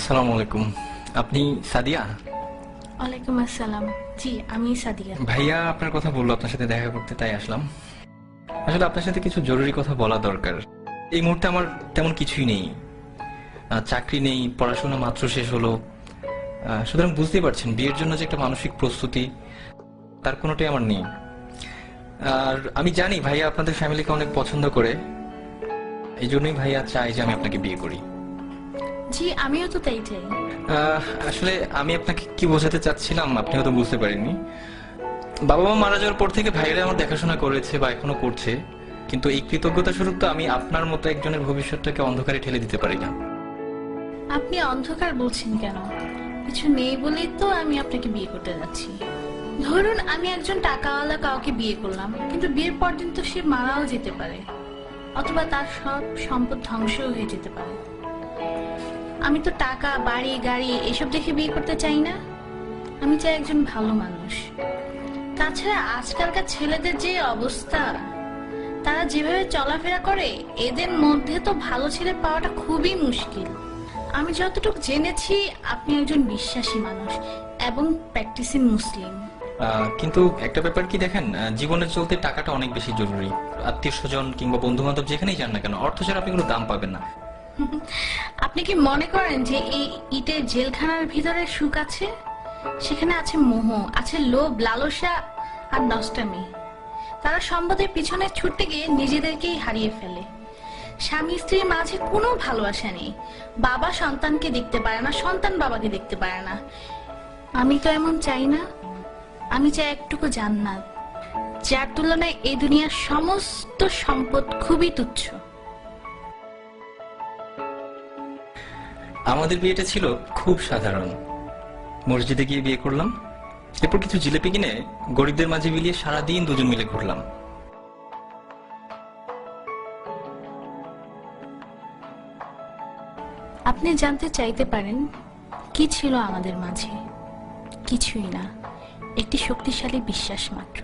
আসসালামু আলাইকুম। আপনি সাদিয়া? ওয়ালাইকুম আসসালাম। জি, আমি সাদিয়া। ভাইয়া আপনার কথা বললো আপনার সাথে দেখা করতে, তাই আসলাম। আসলে আপনার সাথে কিছু জরুরি কথা বলা দরকার। এই মুহূর্তে আমার তেমন কিছুই নেই, চাকরি নেই, পড়াশোনা মাত্র শেষ হলো। সুতরাং বুঝতেই পারছেন বিয়ের জন্য যে একটা মানসিক প্রস্তুতি, তার কোনোটাই আমার নেই। আর আমি জানি ভাইয়া আপনাদের ফ্যামিলিকে অনেক পছন্দ করে, এই জন্যই ভাইয়া চাই যে আমি আপনাকে বিয়ে করি। জি, আমিও তো তাই চাই। আসলে আমি আপনাকে কি বোঝাতে চাচ্ছিলাম আপনি হয়তো বুঝতে পারেননি। বাবা মা মারা যাওয়ার পর থেকে ভাইরা আমার দেখাশোনা করেছে বা এখনো করছে, কিন্তু এই কৃতজ্ঞতা স্বরূপ তো আমি আপনার মতো একজনের ভবিষ্যৎটাকে অন্ধকারে ঠেলে দিতে পারি না। আপনি অন্ধকার বলছেন কেন? কিছু নেই বলেই তো আমি আপনাকে বিয়ে করতে যাচ্ছি। ধরুন আমি একজন টাকাওয়ালা কাউকে বিয়ে করলাম, কিন্তু বিয়ের পর দিন তো সে মারাও যেতে পারে, অথবা তার সব সম্পদ ধ্বংসও হয়ে যেতে পারে। আমি তো টাকা, বাড়ি, গাড়ি এসব দেখে বিয়ে করতে চাই না। আমি চাই একজন ভালো মানুষ। তাছাড়া আজকালকার ছেলেদের যে অবস্থা, তারা যেভাবে চলাফেরা করে, এদের মধ্যে তো ভালো ছেলে পাওয়াটা খুবই মুশকিল। আমি যতটুকু জেনেছি আপনি একজন বিশ্বাসী মানুষ এবং প্র্যাকটিসিং মুসলিম। কিন্তু একটা ব্যাপার কি দেখেন, জীবনে চলতে টাকাটা অনেক বেশি জরুরি। আত্মীয় স্বজন কিংবা বন্ধু বান্ধব যেখানেই যান না কেন, অর্থ ছাড়া আপনি কোনো দাম পাবেন না। আপনি কি মনে করেন যে এই ইটের জেলখানার ভিতরে সুখ আছে? সেখানে আছে মোহ, আছে লোভ, লালসা আর নষ্টামি। তারা সম্পদের পিছনে ছুটতে গিয়ে নিজেদেরকেই হারিয়ে ফেলে। স্বামী স্ত্রীর মাঝে কোনো ভালোবাসা নেই। বাবা সন্তানকে দেখতে পারে না, সন্তান বাবাকে দেখতে পারে না। আমি তো এমন চাই না। আমি চাই একটুকু জান্নাত, যার তুলনায় এই দুনিয়ার সমস্ত সম্পদ খুবই তুচ্ছ। আমাদের বিয়েটা ছিল খুব সাধারণ। মসজিদে গিয়ে বিয়ে করলাম, এরপর কিছু জিলেপি কিনে গরিবদের মাঝে বিলিয়ে সারাদিন দুজন মিলে ঘুরলাম। আপনি জানতে চাইতে পারেন কি ছিল আমাদের মাঝে? কিছুই না, একটি শক্তিশালী বিশ্বাস মাত্র।